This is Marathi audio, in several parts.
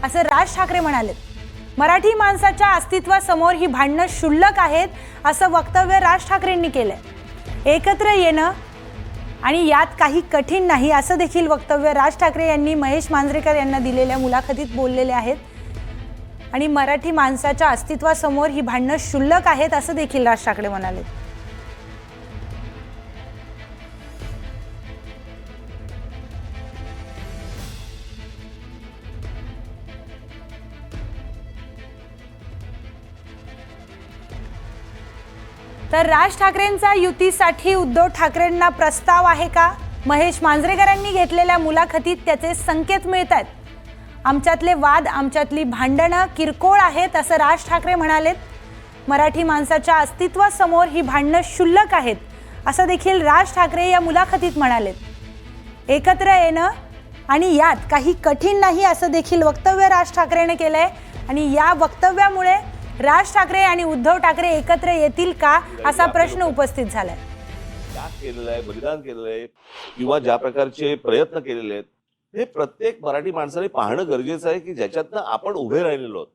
असं राज ठाकरे म्हणाले. मराठी माणसाच्या अस्तित्वासमोर ही भांडणं क्षुल्लक आहेत असं वक्तव्य राज ठाकरेंनी केलंय. एकत्र येणं आणि यात काही कठीण नाही असं देखील वक्तव्य राज ठाकरे यांनी महेश मांजरेकर यांना दिलेल्या मुलाखतीत बोललेले आहेत. आणि मराठी माणसाच्या अस्तित्वासमोर ही भांडणं क्षुल्लक आहेत असं देखील राज ठाकरे म्हणाले. तर राज ठाकरेंचा युतीसाठी उद्धव ठाकरेंना प्रस्ताव आहे का? महेश मांजरेकरांनी घेतलेल्या मुलाखतीत त्याचे संकेत मिळत आहेत. आमच्यातले वाद, आमच्यातली भांडणं किरकोळ आहेत असं राज ठाकरे म्हणालेत. मराठी माणसाच्या अस्तित्वासमोर ही भांडणं क्षुल्लक आहेत असं देखील राज ठाकरे या मुलाखतीत म्हणालेत. एकत्र येणं आणि यात काही कठीण नाही असं देखील वक्तव्य राज ठाकरेने केलंय. आणि या वक्तव्यामुळे राज ठाकरे आणि उद्धव ठाकरे एकत्र येतील का असा प्रश्न उपस्थित झालाय. त्याग केलेला आहे, बलिदान केलेलं आहे किंवा ज्या प्रकारचे प्रयत्न केलेले आहेत हे प्रत्येक मराठी माणसाने पाहणं गरजेचं आहे की ज्याच्यातनं आपण उभे राहिलेलो आहोत.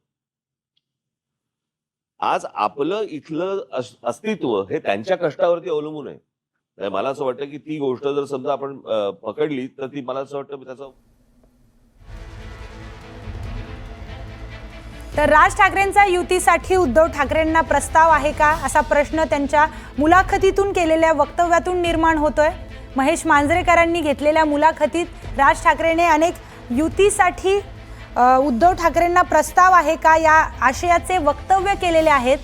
आज आपलं इथलं अस्तित्व हे त्यांच्या कष्टावरती अवलंबून आहे. मला असं वाटतं की ती गोष्ट जर समजा आपण पकडली तर ती मला असं वाटतं त्याचं. तर राज ठाकरेंचा युतीसाठी उद्धव ठाकरेंना प्रस्ताव आहे का असा प्रश्न त्यांच्या मुलाखतीतून केलेल्या वक्तव्यातून निर्माण होतोय. महेश मांजरेकरांनी घेतलेल्या मुलाखतीत राज ठाकरेने अनेक युतीसाठी उद्धव ठाकरेंना प्रस्ताव आहे का या आशयाचे वक्तव्य केलेले आहेत.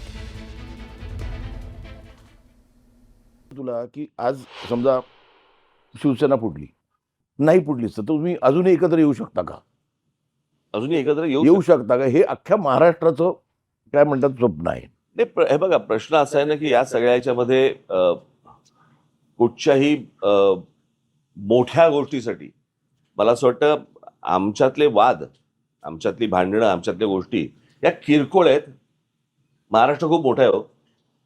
तुला की आज समजा शिवसेना फुटली नाही, फुटलीच तर तुम्ही अजूनही एकत्र येऊ शकता का? अजूनही एकत्र येऊ शकता का? हे अख्ख्या महाराष्ट्राचं काय म्हणतात स्वप्न आहे. हे बघा, प्रश्न असा आहे ना की या सगळ्या याच्यामध्ये कुठच्याही मोठ्या गोष्टीसाठी मला असं वाटतं आमच्यातले वाद, आमच्यातली भांडणं, आमच्यातल्या गोष्टी या किरकोळ आहेत. महाराष्ट्र खूप मोठा आहे हो.